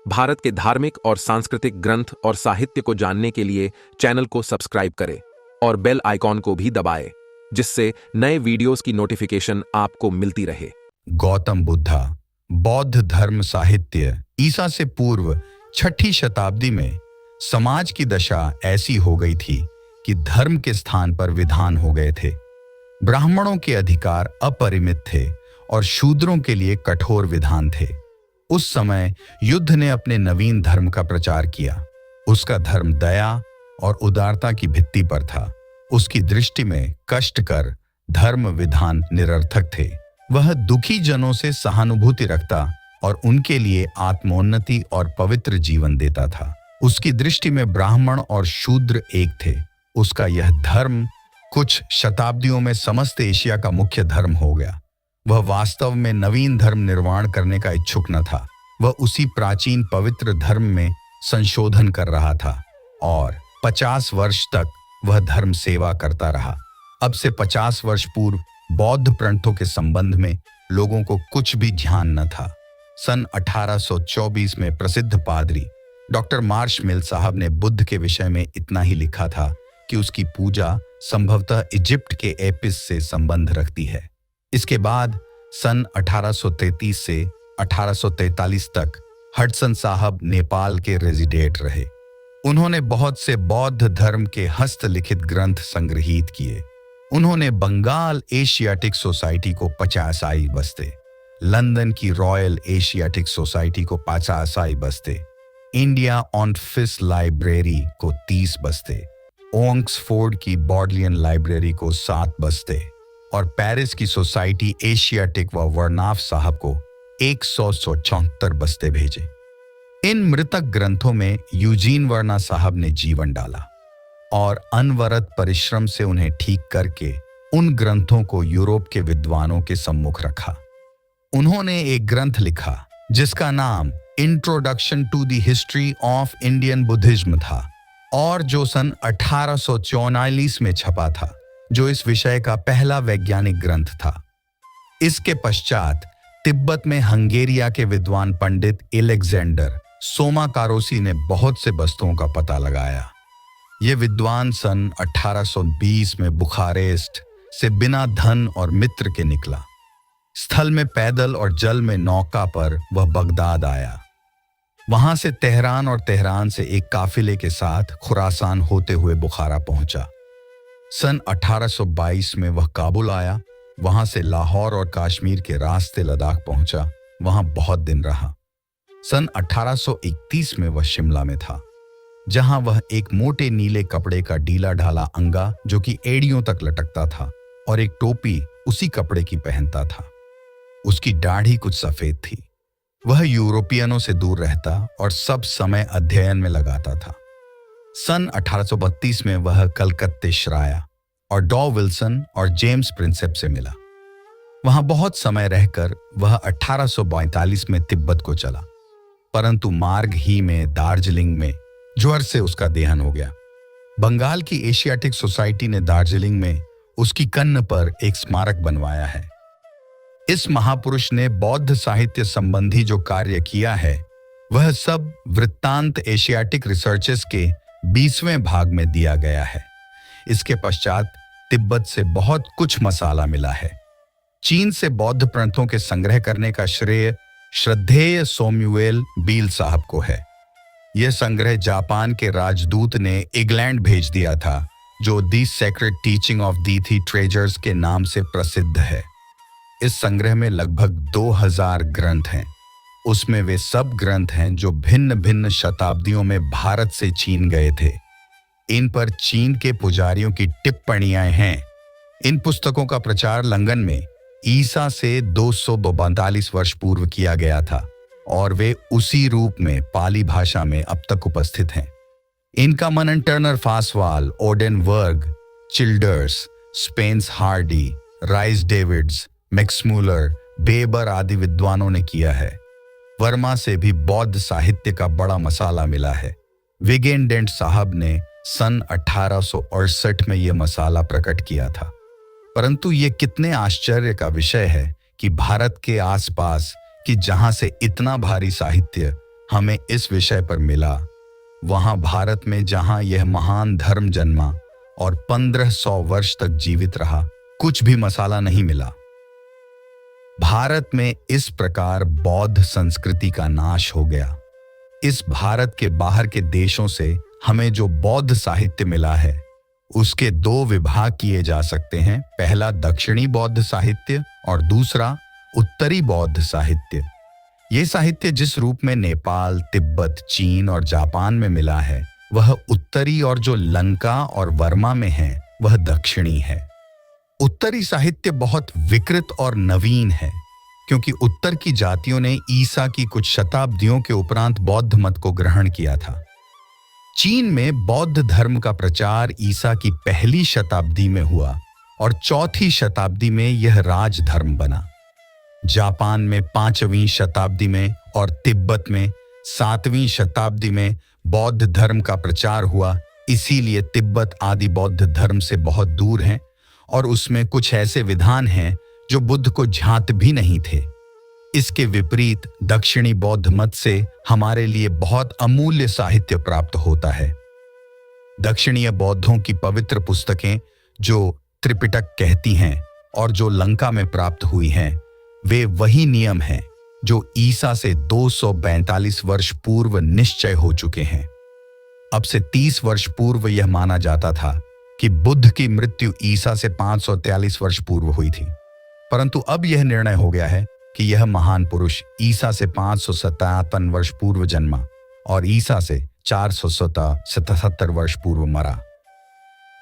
भारत के धार्मिक और सांस्कृतिक ग्रंथ और साहित्य को जानने के लिए चैनल को सब्सक्राइब करें और बेल आइकॉन को भी दबाएं, जिससे नए वीडियोस की नोटिफिकेशन आपको मिलती रहे। गौतम बुद्धा बौद्ध धर्म साहित्य ईसा से पूर्व 6ठी शताब्दी में समाज की दशा ऐसी हो गई थी कि धर्म के स्थान पर विधान हो गए थे। ब्राह्मणों के अधिकार अपरिमित थे और शूद्रों के लिए कठोर विधान थे। उस समय युद्ध ने अपने नवीन धर्म का प्रचार किया। उसका धर्म दया और उदारता की भित्ति पर था। उसकी दृष्टि में कष्टकर धर्म विधान निरर्थक थे। वह दुखी जनों से सहानुभूति रखता और उनके लिए आत्मोन्नति और पवित्र जीवन देता था। उसकी दृष्टि में ब्राह्मण और शूद्र एक थे। उसका यह धर्म कुछ शताब्दियों में समस्त एशिया का मुख्य धर्म हो गया। वह वास्तव में नवीन धर्म निर्माण करने का इच्छुक न था। वह उसी प्राचीन पवित्र धर्म में संशोधन कर रहा था और 50 वर्ष तक वह धर्म सेवा करता रहा। अब से 50 वर्ष पूर्व बौद्ध ग्रंथों के संबंध में लोगों को कुछ भी ध्यान न था। सन 1824 में प्रसिद्ध पादरी डॉक्टर मार्श मिल साहब ने बुद्ध के विषय में इतना ही लिखा था कि उसकी पूजा संभवतः इजिप्ट के एपिस से संबंध रखती है। इसके बाद सन 1833 से 1843 तक हडसन साहब नेपाल के रेजिडेंट रहे। उन्होंने बहुत से बौद्ध धर्म के हस्तलिखित ग्रंथ संग्रहित किए। उन्होंने बंगाल एशियाटिक सोसाइटी को 50 आई बस्ते, लंदन की रॉयल एशियाटिक सोसाइटी को 50 आई बस्ते, इंडिया ऑनफिस लाइब्रेरी को 30 बस्ते, ऑक्सफोर्ड की बॉडलियन लाइब्रेरी को 7 बस्ते और पेरिस की सोसाइटी एशियाटिक व वर्नाफ साहब को 174 बस्ते भेजे। इन मृतक ग्रंथों में यूजीन वर्ना साहब ने जीवन डाला और अनवरत परिश्रम से उन्हें ठीक करके उन ग्रंथों को यूरोप के विद्वानों के सम्मुख रखा। उन्होंने एक ग्रंथ लिखा जिसका नाम introduction to the history of Indian Buddhism था और जो सन 1844 में छपा था, जो इस विषय का पहला वैज्ञानिक ग्रंथ था। इसके पश्चात तिब्बत में हंगेरिया के विद्वान पंडित एलेक्जेंडर सोमाकारोसी ने बहुत से बस्तुओं का पता लगाया। ये विद्वान सन 1820 में बुखारेस्ट से बिना धन और मित्र के निकला। स्थल में पैदल और जल में नौका पर वह बगदाद आया। वहां से तेहरान और तेहरान से एक काफिले के साथ खुरासान होते हुए बुखारा पहुंचा। सन 1822 में वह काबुल आया। वहां से लाहौर और कश्मीर के रास्ते लद्दाख पहुंचा। वहां बहुत दिन रहा। सन 1831 में वह शिमला में था, जहां वह एक मोटे नीले कपड़े का ढीला ढाला अंगा जो कि एड़ियों तक लटकता था और एक टोपी उसी कपड़े की पहनता था। उसकी दाढ़ी कुछ सफेद थी। वह यूरोपियनों से दूर रहता और सब समय अध्ययन में लगाता था। सन 1832 में वह कलकत्ते श्राया और डॉ विल्सन और जेम्स प्रिंसेप से मिला। वहां बहुत समय रहकर वह 1842 में तिब्बत को चला, परंतु मार्ग ही में दार्जिलिंग में ज्वर से उसका देहांत हो गया। बंगाल की एशियाटिक सोसाइटी ने दार्जिलिंग में उसकी कन्न पर एक स्मारक बनवाया है। इस महापुरुष ने बौद्ध साहित्य संबंधी जो कार्य किया है, वह सब वृत्तांत एशियाटिक रिसर्चेस के 20वें भाग में दिया गया है। इसके पश्चात तिब्बत से बहुत कुछ मसाला मिला है। चीन से बौद्ध ग्रंथों के संग्रह करने का श्रेय श्रद्धेय सोम्युएल बील साहब को है। यह संग्रह जापान के राजदूत ने इंग्लैंड भेज दिया था, जो दी सेक्रेट टीचिंग ऑफ दी थी ट्रेजर्स के नाम से प्रसिद्ध है। इस संग्रह में लगभग 2000 ग्रंथ हैं। उसमें वे सब ग्रंथ हैं जो भिन्न भिन्न शताब्दियों में भारत से चीन गए थे। इन पर चीन के पुजारियों की टिप्पणियां हैं। इन पुस्तकों का प्रचार लंदन में ईसा से 242 वर्ष पूर्व किया गया था और वे उसी रूप में पाली भाषा में अब तक उपस्थित हैं। इनका मनन टर्नर फासवाल, Oldenberg, Childers, Spence Hardy, Rhys Davids, Max Muller, Weber आदि विद्वानों ने किया है। वर्मा से भी बौद्ध साहित्य का बड़ा मसाला मिला है। विगेंडेंट साहब ने सन 1868 में यह मसाला प्रकट किया था। परंतु ये कितने आश्चर्य का विषय है कि भारत के आसपास कि जहां से इतना भारी साहित्य हमें इस विषय पर मिला, वहां भारत में जहां यह महान धर्म जन्मा और 1500 वर्ष तक जीवित रहा, कुछ भी मसाला नहीं मिला। भारत में इस प्रकार बौद्ध संस्कृति का नाश हो गया। इस भारत के बाहर के देशों से हमें जो बौद्ध साहित्य मिला है उसके दो विभाग किए जा सकते हैं। पहला दक्षिणी बौद्ध साहित्य और दूसरा उत्तरी बौद्ध साहित्य। ये साहित्य जिस रूप में नेपाल, तिब्बत, चीन और जापान में मिला है वह उत्तरी, और जो लंका और वर्मा में है वह दक्षिणी है। उत्तरी साहित्य बहुत विकृत और नवीन है, क्योंकि उत्तर की जातियों ने ईसा की कुछ शताब्दियों के उपरांत बौद्ध मत को ग्रहण किया था। चीन में बौद्ध धर्म का प्रचार ईसा की पहली शताब्दी में हुआ और चौथी शताब्दी में यह राजधर्म बना। जापान में 5वीं शताब्दी में और तिब्बत में 7वीं शताब्दी में बौद्ध धर्म का प्रचार हुआ। इसीलिए तिब्बत आदि बौद्ध धर्म से बहुत दूर है और उसमें कुछ ऐसे विधान हैं जो बुद्ध को ज्ञात भी नहीं थे। इसके विपरीत दक्षिणी बौद्ध मत से हमारे लिए बहुत अमूल्य साहित्य प्राप्त होता है। दक्षिणीय बौद्धों की पवित्र पुस्तकें जो त्रिपिटक कहती हैं और जो लंका में प्राप्त हुई हैं, वे वही नियम हैं जो ईसा से 242 वर्ष पूर्व निश्चय हो चुके हैं। अब से 30 वर्ष पूर्व यह माना जाता था कि बुद्ध की मृत्यु ईसा से 543 वर्ष पूर्व हुई थी, परंतु अब यह निर्णय हो गया है कि यह महान पुरुष ईसा से 557 वर्ष पूर्व जन्मा और ईसा से 477 वर्ष पूर्व मरा।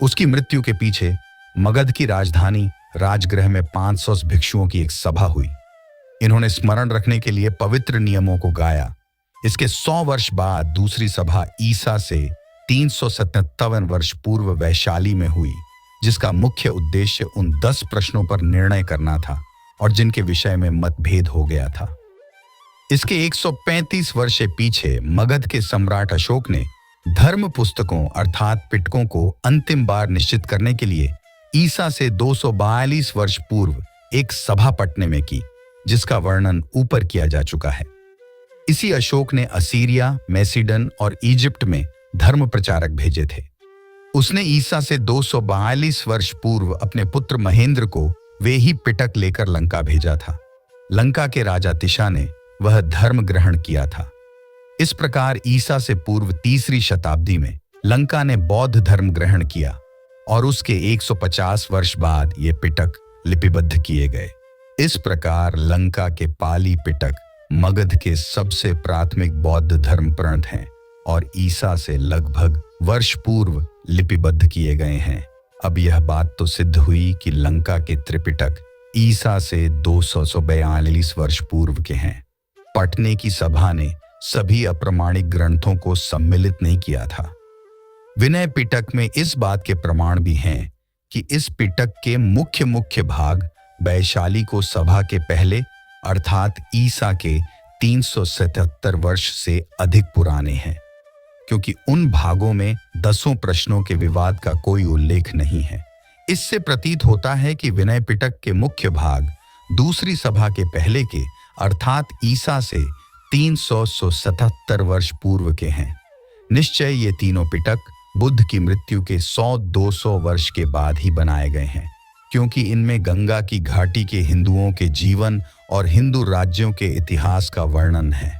उसकी मृत्यु के पीछे मगध की राजधानी राजगृह में 500 भिक्षुओं की एक सभा हुई। इन्होंने स्मरण रखने के लिए पवित्र नियमों को गाया। इसके 100 वर्ष बाद दूसरी सभा ईसा से 357 वर्ष पूर्व वैशाली में हुई, जिसका मुख्य उद्देश्य उन 10 प्रश्नों पर निर्णय करना था और जिनके विषय में मतभेद हो गया था। इसके 135 वर्ष पीछे मगध के सम्राट अशोक ने धर्म पुस्तकों अर्थात पिटकों को अंतिम बार निश्चित करने के लिए ईसा से 242 वर्ष पूर्व एक सभा पटने में की, जिसका वर्णन ऊपर किया जा चुका है। इसी अशोक ने असीरिया, मैसिडन और इजिप्ट में धर्म प्रचारक भेजे थे। उसने ईसा से 242 वर्ष पूर्व अपने पुत्र महेंद्र को वे ही पिटक लेकर लंका भेजा था। लंका के राजा तिशा ने वह धर्म ग्रहण किया था। इस प्रकार ईसा से पूर्व 3री शताब्दी में लंका ने बौद्ध धर्म ग्रहण किया और उसके 150 वर्ष बाद ये पिटक लिपिबद्ध किए गए। इस प्रकार लंका के पाली पिटक मगध के सबसे प्राथमिक बौद्ध धर्म ग्रंथ हैं और ईसा से लगभग वर्ष पूर्व लिपिबद्ध किए गए हैं। अब यह बात तो सिद्ध हुई कि लंका के त्रिपिटक ईसा से 242 वर्ष पूर्व के हैं। पटने की सभा ने सभी अप्रमाणिक ग्रंथों को सम्मिलित नहीं किया था। विनय पिटक में इस बात के प्रमाण भी हैं कि इस पिटक के मुख्य भाग वैशाली को सभा के पहले अर्थात ईसा के 377 वर्ष से अधिक पुराने हैं, क्योंकि उन भागों में 10 प्रश्नों के विवाद का कोई उल्लेख नहीं है। इससे प्रतीत होता है कि विनय पिटक के मुख्य भाग दूसरी सभा के पहले के अर्थात ईसा से 377 वर्ष पूर्व के हैं। निश्चय ये तीनों पिटक बुद्ध की मृत्यु के 100-200 वर्ष के बाद ही बनाए गए हैं, क्योंकि इनमें गंगा की घाटी के हिंदुओं के जीवन और हिंदू राज्यों के इतिहास का वर्णन है।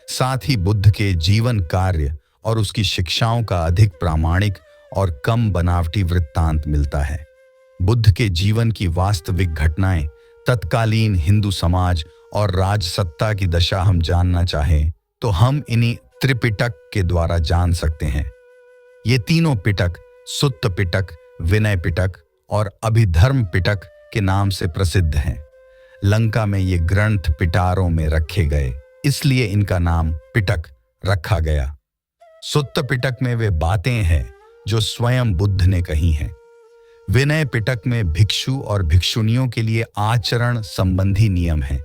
साथ ही बुद्ध के जीवन कार्य और उसकी शिक्षाओं का अधिक प्रामाणिक और कम बनावटी वृत्तांत मिलता है। बुद्ध के जीवन की वास्तविक घटनाएं, तत्कालीन हिंदू समाज और राजसत्ता की दशा हम जानना चाहें तो हम इन्हीं त्रिपिटक के द्वारा जान सकते हैं। ये तीनों पिटक सुत्त पिटक, विनय पिटक और अभिधर्म पिटक के नाम से प्रसिद्ध हैं। लंका में ये ग्रंथ पिटारों में रखे गए, इसलिए इनका नाम पिटक रखा गया। सुत्त पिटक में वे बातें हैं जो स्वयं बुद्ध ने कही हैं। विनय पिटक में भिक्षु और भिक्षुनियों के लिए आचरण संबंधी नियम हैं।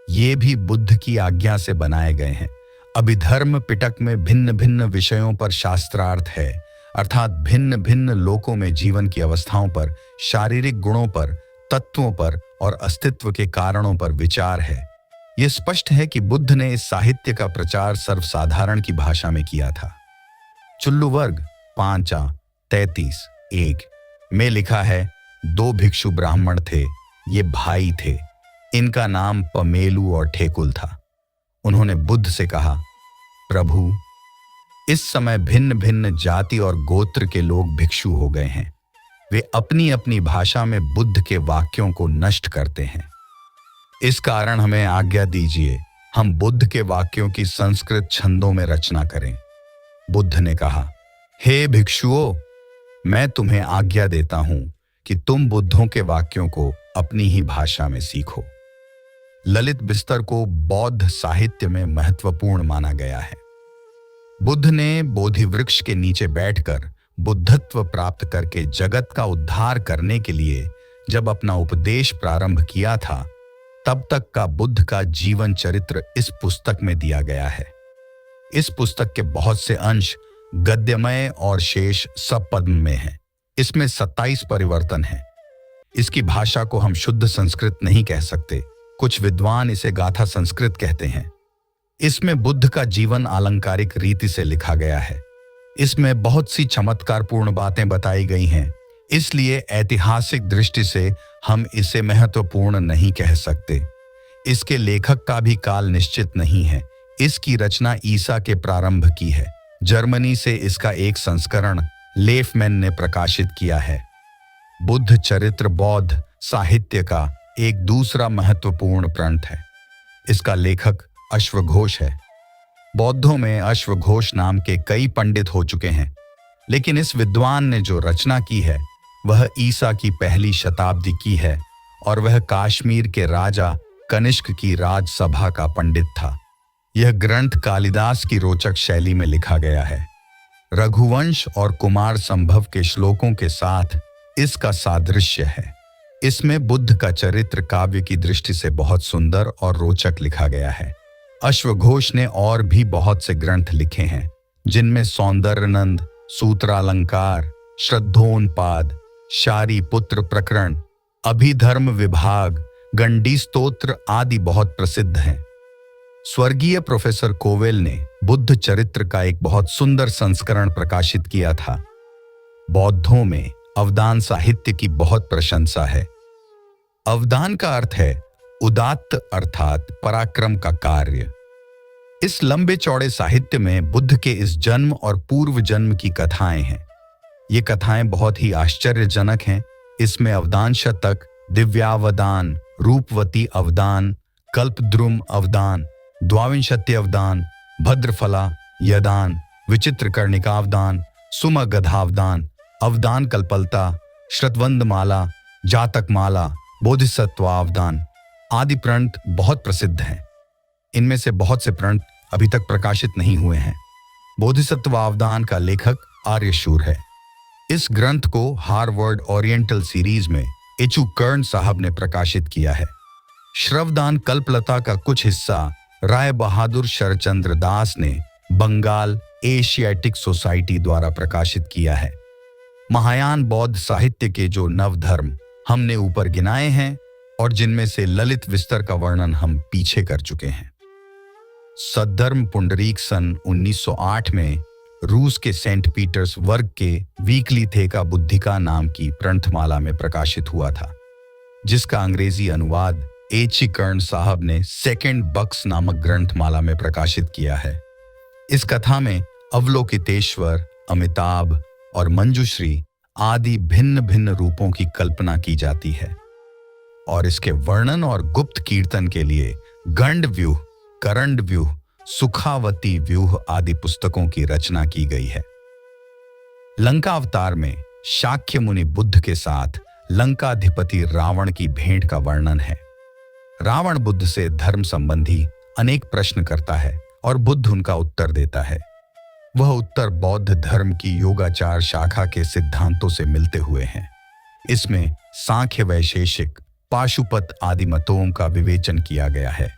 ये भी बुद्ध की आज्ञा से बनाए गए हैं। अभिधर्म पिटक में भिन्न भिन्न विषयों पर शास्त्रार्थ है, अर्थात भिन्न भिन्न लोकों में जीवन की अवस्थाओं पर, शारीरिक गुणों पर, तत्वों पर और अस्तित्व के कारणों पर विचार है। यह स्पष्ट है कि बुद्ध ने इस साहित्य का प्रचार सर्वसाधारण की भाषा में किया था। चुल्लू वर्ग 5:33 में लिखा है, 2 भिक्षु ब्राह्मण थे, ये भाई थे। इनका नाम पमेलू और ठेकुल था। उन्होंने बुद्ध से कहा, प्रभु, इस समय भिन्न भिन्न जाति और गोत्र के लोग भिक्षु हो गए हैं। वे अपनी अपनी भाषा में बुद्ध के वाक्यों को नष्ट करते हैं। इस कारण हमें आज्ञा दीजिए, हम बुद्ध के वाक्यों की संस्कृत छंदों में रचना करें। बुद्ध ने कहा, हे भिक्षुओं, मैं तुम्हें आज्ञा देता हूं कि तुम बुद्धों के वाक्यों को अपनी ही भाषा में सीखो। ललित बिस्तर को बौद्ध साहित्य में महत्वपूर्ण माना गया है। बुद्ध ने बोधि वृक्ष के नीचे बैठकर बुद्धत्व प्राप्त करके जगत का उद्धार करने के लिए जब अपना उपदेश प्रारंभ किया था, तब तक का बुद्ध का जीवन चरित्र इस पुस्तक में दिया गया है। इस पुस्तक के बहुत से अंश गद्यमय और शेष सपद्य में हैं। इसमें 27 परिवर्तन हैं। इसकी भाषा को हम शुद्ध संस्कृत नहीं कह सकते। कुछ विद्वान इसे गाथा संस्कृत कहते हैं। इसमें बुद्ध का जीवन अलंकारिक रीति से लिखा गया है। इसमें बहुत सी चमत्कारपूर्ण बातें बताई गई हैं, इसलिए ऐतिहासिक दृष्टि से हम इसे महत्वपूर्ण नहीं कह सकते। इसके लेखक का भी काल निश्चित नहीं है। इसकी रचना ईसा के प्रारंभ की है। जर्मनी से इसका एक संस्करण लेफमैन ने प्रकाशित किया है। बुद्ध चरित्र बौद्ध साहित्य का एक दूसरा महत्वपूर्ण ग्रंथ है। इसका लेखक अश्वघोष है। बौद्धों में अश्वघोष नाम के कई पंडित हो चुके हैं, लेकिन इस विद्वान ने जो रचना की है वह ईसा की पहली शताब्दी की है और वह काश्मीर के राजा कनिष्क की राजसभा का पंडित था। यह ग्रंथ कालिदास की रोचक शैली में लिखा गया है। रघुवंश और कुमार संभव के श्लोकों के साथ इसका सादृश्य है। इसमें बुद्ध का चरित्र काव्य की दृष्टि से बहुत सुंदर और रोचक लिखा गया है। अश्वघोष ने और भी बहुत से ग्रंथ लिखे हैं, जिनमें सौंदर्यनंद, सूत्रालंकार, श्रद्धोनपाद, शारी पुत्र प्रकरण, अभिधर्म विभाग, गंडी स्तोत्र आदि बहुत प्रसिद्ध हैं। स्वर्गीय प्रोफेसर कोवेल ने बुद्ध चरित्र का एक बहुत सुंदर संस्करण प्रकाशित किया था। बौद्धों में अवदान साहित्य की बहुत प्रशंसा है। अवदान का अर्थ है उदात्त अर्थात पराक्रम का कार्य। इस लंबे चौड़े साहित्य में बुद्ध के इस जन्म और पूर्व जन्म की कथाएं हैं। ये कथाएं बहुत ही आश्चर्यजनक हैं। इसमें अवदान शतक, दिव्यावदान, रूपवती अवदान, कल्पद्रुम अवदान, द्वाविंशति अवदान, भद्रफला यदान, विचित्रकर्णिका अवदान, सुमगधावदान, अवदान कल्पलता, श्रतवंदमाला, जातकमाला, बोधिसत्वावदान आदि प्रणत बहुत प्रसिद्ध हैं। इनमें से बहुत से प्रणत अभी तक प्रकाशित नहीं हुए हैं। बोधिसत्वावदान का लेखक आर्यशूर है। इस ग्रंथ को हार्वर्ड ओरिएंटल सीरीज में एचू कर्ण साहब ने प्रकाशित किया है। श्रवदान कल्पलता का कुछ हिस्सा राय बहादुर शरचंद्र दास ने बंगाल एशियाटिक सोसाइटी द्वारा प्रकाशित किया है। महायान बौद्ध साहित्य के जो नवधर्म हमने ऊपर गिनाए हैं और जिनमें से ललित विस्तर का वर्णन हम पीछे कर चुके हैं। सद्धर्म पुंडरीक सन 1908 में रूस के सेंट पीटर्सबर्ग के वीकली थेका बुद्धिका नाम की ग्रंथमाला में प्रकाशित हुआ था, जिसका अंग्रेजी अनुवाद एची कर्ण साहब ने सेकंड बक्स नामक ग्रंथमाला में प्रकाशित किया है। इस कथा में अवलोकितेश्वर, अमिताभ और मंजुश्री आदि भिन्न भिन्न रूपों की कल्पना की जाती है और इसके वर्णन और गुप्त कीर्तन के लिए गंड व्यूह, करंड व्यूह, सुखावती व्यूह आदि पुस्तकों की रचना की गई है। लंका अवतार में शाक्य मुनि बुद्ध के साथ लंकाधिपति रावण की भेंट का वर्णन है। रावण बुद्ध से धर्म संबंधी अनेक प्रश्न करता है और बुद्ध उनका उत्तर देता है। वह उत्तर बौद्ध धर्म की योगाचार शाखा के सिद्धांतों से मिलते हुए हैं। इसमें सांख्य, वैशेषिक, पाशुपत आदि मतों का विवेचन किया गया है।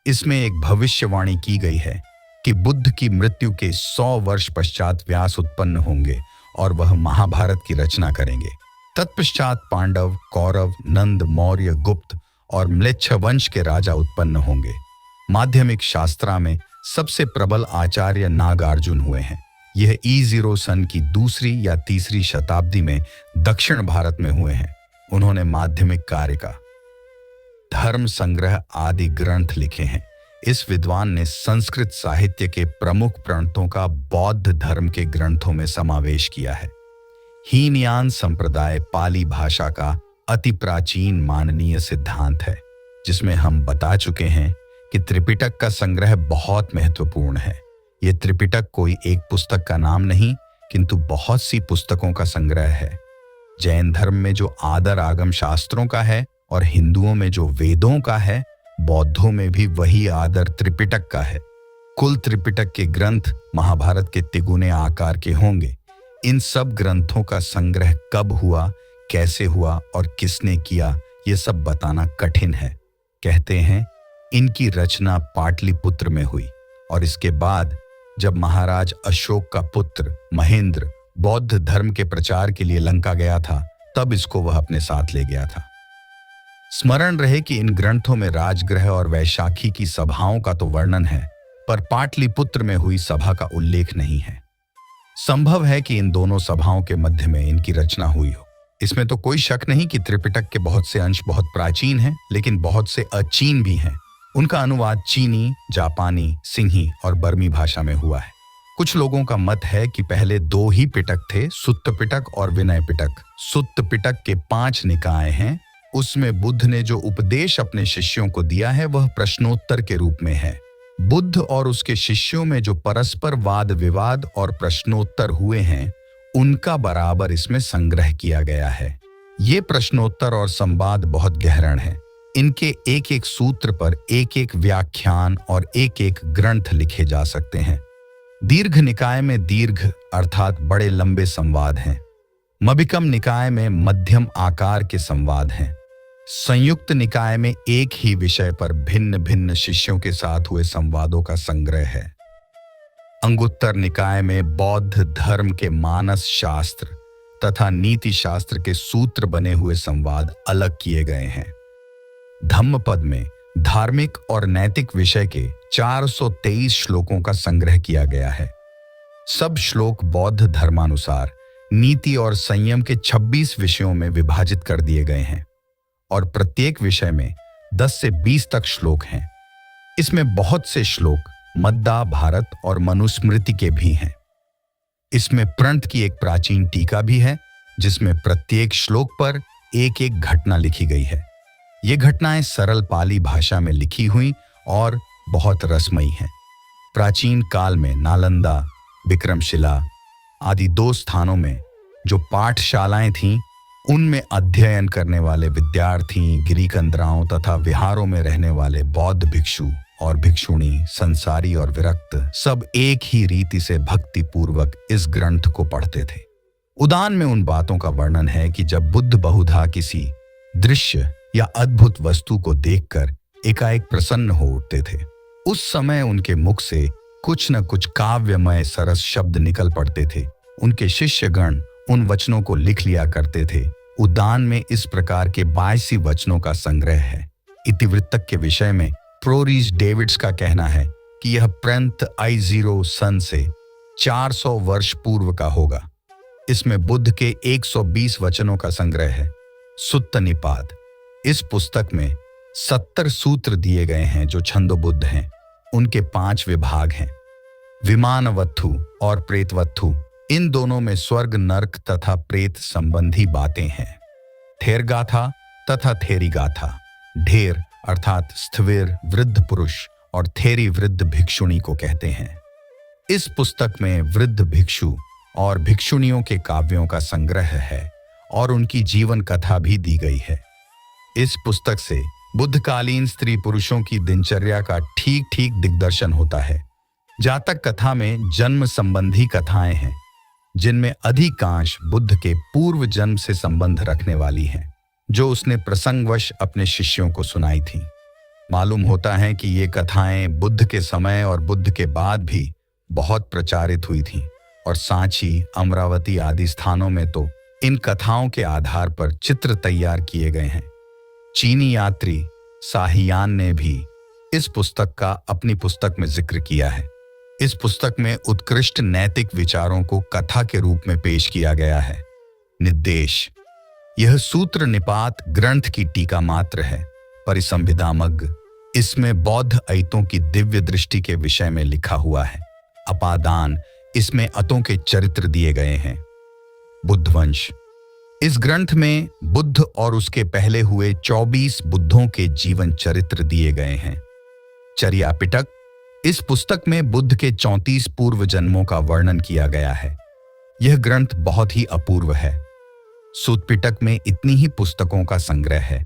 इसमें एक भविष्यवाणी की गई है कि बुद्ध की मृत्यु के 100 वर्ष पश्चात व्यास उत्पन्न होंगे और वह महाभारत की रचना करेंगे। तत्पश्चात पांडव, कौरव, नंद, मौर्य, गुप्त और म्लेच्छ वंश के राजा उत्पन्न होंगे। माध्यमिक शास्त्रा में सबसे प्रबल आचार्य नागार्जुन हुए हैं। यह E0 सन की दूसरी या तीसरी शताब्दी में दक्षिण भारत में हुए हैं। उन्होंने माध्यमिक कारिका, धर्म संग्रह आदि ग्रंथ लिखे हैं। इस विद्वान ने संस्कृत साहित्य के प्रमुख प्रणतों का बौद्ध धर्म के ग्रंथों में समावेश किया है। हीनयान संप्रदाय पाली भाषा का अति प्राचीन माननीय सिद्धांत है, जिसमें हम बता चुके हैं कि त्रिपिटक का संग्रह बहुत महत्वपूर्ण है। यह त्रिपिटक कोई एक पुस्तक का नाम नहीं, किंतु बहुत सी पुस्तकों का संग्रह है। जैन धर्म में जो आदर आगम शास्त्रों का है और हिंदुओं में जो वेदों का है, बौद्धों में भी वही आदर त्रिपिटक का है। कुल त्रिपिटक के ग्रंथ महाभारत के तिगुने आकार के होंगे। इन सब ग्रंथों का संग्रह कब हुआ, कैसे हुआ और किसने किया, ये सब बताना कठिन है। कहते हैं इनकी रचना पाटलिपुत्र में हुई और इसके बाद जब महाराज अशोक का पुत्र महेंद्र बौद्ध धर्म के प्रचार के लिए लंका गया था, तब इसको वह अपने साथ ले गया था। स्मरण रहे कि इन ग्रंथों में राजगृह और वैशाखी की सभाओं का तो वर्णन है, पर पाटलिपुत्र में हुई सभा का उल्लेख नहीं है। संभव है कि इन दोनों सभाओं के मध्य में इनकी रचना हुई हो। इसमें तो कोई शक नहीं कि त्रिपिटक के बहुत से अंश बहुत प्राचीन हैं, लेकिन बहुत से अचीन भी हैं। उनका अनुवाद चीनी, जापानी, सिंही और बर्मी भाषा में हुआ है। कुछ लोगों का मत है कि पहले दो ही पिटक थे, सुत्त पिटक और विनय पिटक। सुत्त पिटक के 5 निकाय हैं। उसमें बुद्ध ने जो उपदेश अपने शिष्यों को दिया है वह प्रश्नोत्तर के रूप में है। बुद्ध और उसके शिष्यों में जो परस्पर वाद विवाद और प्रश्नोत्तर हुए हैं, उनका बराबर इसमें संग्रह किया गया है। ये प्रश्नोत्तर और संवाद बहुत गहन है। इनके एक एक सूत्र पर एक एक व्याख्यान और एक एक ग्रंथ लिखे जा सकते हैं। दीर्घ निकाय में दीर्घ अर्थात बड़े लंबे संवाद हैं। मभिकम निकाय में मध्यम आकार के संवाद हैं। संयुक्त निकाय में एक ही विषय पर भिन्न भिन्न शिष्यों के साथ हुए संवादों का संग्रह है। अंगुत्तर निकाय में बौद्ध धर्म के मानस शास्त्र तथा नीति शास्त्र के सूत्र बने हुए संवाद अलग किए गए हैं। धम्मपद में धार्मिक और नैतिक विषय के 423 श्लोकों का संग्रह किया गया है। सब श्लोक बौद्ध धर्मानुसार नीति और संयम के 26 विषयों में विभाजित कर दिए गए हैं और प्रत्येक विषय में 10 से 20 तक श्लोक हैं। इसमें बहुत से श्लोक मद्दा, भारत और मनुस्मृति के भी हैं। इसमें प्रणत की एक प्राचीन टीका भी है, जिसमें प्रत्येक श्लोक पर एक एक घटना लिखी गई है। ये घटनाएं सरल पाली भाषा में लिखी हुई और बहुत रसमयी हैं। प्राचीन काल में नालंदा, विक्रमशिला आदि 2 स्थानों में जो पाठशालाएं थीं, उनमें अध्ययन करने वाले विद्यार्थी, गिरिकंदराओं तथा विहारों में रहने वाले बौद्ध भिक्षु और भिक्षुणी, संसारी और विरक्त सब एक ही रीति से भक्ति पूर्वक इस ग्रंथ को पढ़ते थे। उदान में उन बातों का वर्णन है कि जब बुद्ध बहुधा किसी दृश्य या अद्भुत वस्तु को देखकर एकाएक प्रसन्न हो उठते थे, उस समय उनके मुख से कुछ न कुछ काव्यमय सरस शब्द निकल पड़ते थे। उनके शिष्यगण उन वचनों को लिख लिया करते थे। उदान में इस प्रकार के 82 वचनों का संग्रह है। इतिवृत्तक के विषय में प्रोरीज डेविड्स का कहना है कि यह प्रंत I0 सन से 400 वर्ष पूर्व का होगा। इसमें बुद्ध के 120 वचनों का संग्रह है। सुत्त निपात, इस पुस्तक में 70 सूत्र दिए गए हैं जो छंदोबुद्ध हैं। उनके 5 विभाग हैं। विमानवत्थु और प्रेतवत्थु, इन दोनों में स्वर्ग, नर्क तथा प्रेत संबंधी बातें हैं। थेरगाथा तथा थेरीगाथा, ढेर अर्थात स्थविर वृद्ध पुरुष और थेरी वृद्ध भिक्षुणी को कहते हैं। इस पुस्तक में वृद्ध भिक्षु और भिक्षुणियों के काव्यों का संग्रह है और उनकी जीवन कथा भी दी गई है। इस पुस्तक से बुद्धकालीन स्त्री पुरुषों की दिनचर्या का ठीक ठीक दिग्दर्शन होता है। जातक कथा में जन्म संबंधी कथाएं हैं, जिनमें अधिकांश बुद्ध के पूर्व जन्म से संबंध रखने वाली हैं, जो उसने प्रसंगवश अपने शिष्यों को सुनाई थी। मालूम होता है कि ये कथाएं बुद्ध के समय और बुद्ध के बाद भी बहुत प्रचारित हुई थीं और सांची, अमरावती आदि स्थानों में तो इन कथाओं के आधार पर चित्र तैयार किए गए हैं। चीनी यात्री साहियान ने भी इस पुस्तक का अपनी पुस्तक में जिक्र किया है। इस पुस्तक में उत्कृष्ट नैतिक विचारों को कथा के रूप में पेश किया गया है। निर्देश: यह सूत्र निपात ग्रंथ की टीका मात्र है। परिसंविदामग्ग: इसमें बौद्ध अयतों की दिव्य दृष्टि के विषय में लिखा हुआ है। अपादान: इसमें अतों के चरित्र दिए गए हैं। बुद्धवंश: इस ग्रंथ में बुद्ध और उसके पहले हुए 24 बुद्धों के जीवन चरित्र दिए गए हैं। चर्या पिटक: इस पुस्तक में बुद्ध के 34 पूर्व जन्मों का वर्णन किया गया है। यह ग्रंथ बहुत ही अपूर्व है। सूत पिटक में इतनी ही पुस्तकों का संग्रह है।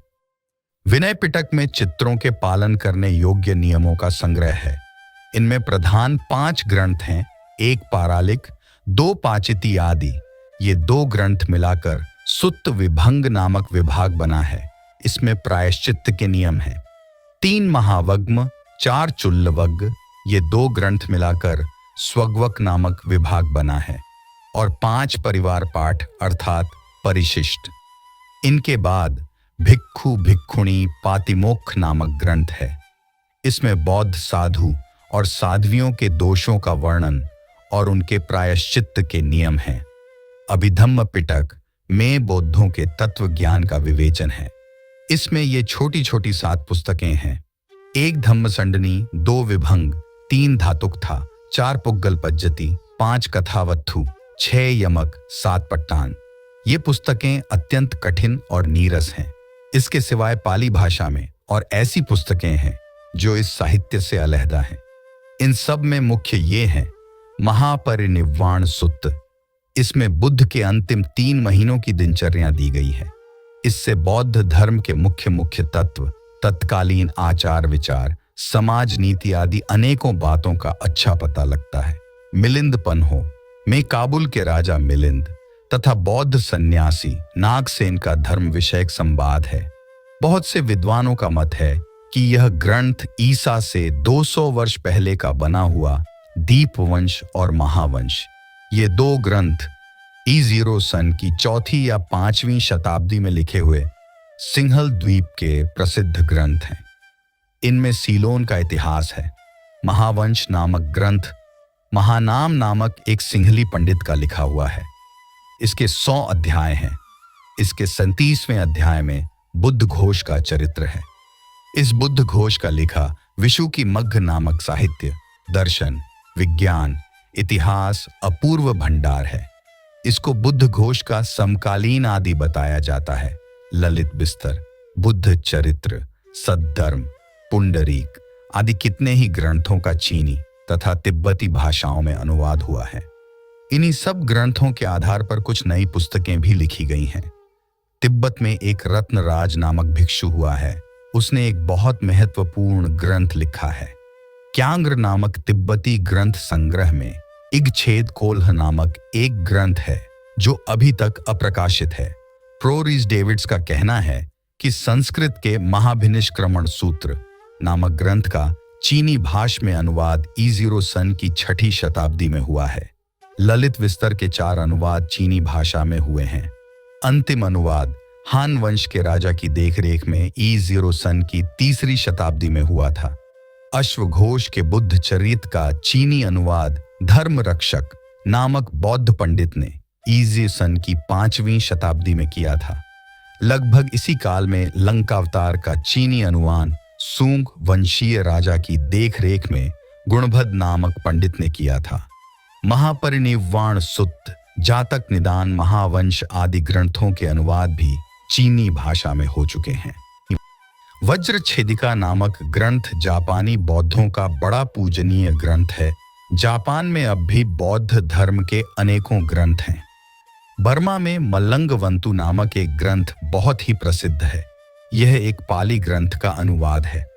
विनय पिटक में चित्रों के पालन करने योग्य नियमों का संग्रह है। इनमें प्रधान 5 ग्रंथ हैं, एक पारालिक, 2 पाचिती आदि। ये 2 ग्रंथ मिलाकर सुत्त विभंग नामक विभाग बना है। इसमें प्रायश्चित्त के नियम हैं। 3 महावग्म, 4 चुल्लवग्ग, ये 2 ग्रंथ मिलाकर स्वग्वक नामक विभाग बना है, और 5 परिवार पाठ अर्थात परिशिष्ट। इनके बाद भिक्खु भिक्खुणी पातिमोक्ष नामक ग्रंथ है। इसमें बौद्ध साधु और साध्वियों के दोषों का वर्णन और उनके प्रायश्चित्त के नियम हैं। अभिधम्म पिटक में बौद्धों के तत्व ज्ञान का विवेचन है। इसमें ये छोटी छोटी 7 पुस्तकें हैं। 1 धम्मसंडनी, 2 विभंग, 3 धातुकथा, 4 पुग्गल पज्जति, 5 कथावत्थु, 6 यमक, 7 पट्टान। ये पुस्तकें अत्यंत कठिन और नीरस हैं। इसके सिवाय पाली भाषा में और ऐसी पुस्तकें हैं जो इस साहित्य से अलहदा हैं। इन सब में मुख्य ये हैं महापरिनिर्वाण सुत्त। इसमें बुद्ध के अंतिम 3 महीनों की दिनचर्या दी गई है। इससे बौद्ध धर्म के मुख्य तत्व, तत्कालीन आचार विचार, समाज नीति आदि अनेकों बातों का अच्छा पता लगता है। मिलिंद पन्हो में काबुल के राजा मिलिंद तथा बौद्ध सन्यासी नागसेन का धर्म विषयक संवाद है। बहुत से विद्वानों का मत है कि यह ग्रंथ ईसा से 200 वर्ष पहले का बना हुआ दीपवंश और महावंश, ये 2 ग्रंथ E0 सन की 4वीं या 5वीं शताब्दी में लिखे हुए सिंहल द्वीप के प्रसिद्ध ग्रंथ हैं। इनमें सीलोन का इतिहास है। महावंश नामक ग्रंथ महानाम नामक एक सिंहली पंडित का लिखा हुआ है। इसके 100 अध्याय हैं। इसके 37वें अध्याय में बुद्ध घोष का चरित्र है। इस बुद्ध घोष का लिखा विशु की मग्घ नामक साहित्य, दर्शन, विज्ञान, इतिहास अपूर्व भंडार है। इसको बुद्ध घोष का समकालीन आदि बताया जाता है। ललित बिस्तर, बुद्ध चरित्र, सद्धर्म, पुंडरीक आदि कितने ही ग्रंथों का चीनी तथा तिब्बती भाषाओं में अनुवाद हुआ है। इन्हीं सब ग्रंथों के आधार पर कुछ नई पुस्तकें भी लिखी गई हैं। तिब्बत में एक रत्नराज नामक भिक्षु हुआ है। उसने एक बहुत महत्वपूर्ण ग्रंथ लिखा है। क्यांग्र नामक तिब्बती ग्रंथ संग्रह में इगछेद कोल्ह नामक एक ग्रंथ है जो अभी तक अप्रकाशित है। प्रोरिस डेविड्स का कहना है कि संस्कृत के महाभिनिष्क्रमण सूत्र नामक ग्रंथ का चीनी भाषा में अनुवाद E0 सन की 6ठी शताब्दी में हुआ है। ललित विस्तर के 4 अनुवाद चीनी भाषा में हुए हैं। अंतिम अनुवाद हान वंश के राजा की देखरेख में E0 सन की 3री शताब्दी में हुआ था। अश्वघोष के बुद्ध चरित्र का चीनी अनुवाद धर्म रक्षक नामक बौद्ध पंडित ने E0 सन की 5वीं शताब्दी में किया था। लगभग इसी काल में लंकावतार का चीनी अनुवाद सूंग वंशीय राजा की देखरेख में गुणभद नामक पंडित ने किया था। महापरिनिर्वाण सुत्त, जातक निदान, महावंश आदि ग्रंथों के अनुवाद भी चीनी भाषा में हो चुके हैं। वज्र छेदिका नामक ग्रंथ जापानी बौद्धों का बड़ा पूजनीय ग्रंथ है। जापान में अब भी बौद्ध धर्म के अनेकों ग्रंथ हैं। बर्मा में मल्लंगवंतु नामक एक ग्रंथ बहुत ही प्रसिद्ध है। यह एक पाली ग्रंथ का अनुवाद है।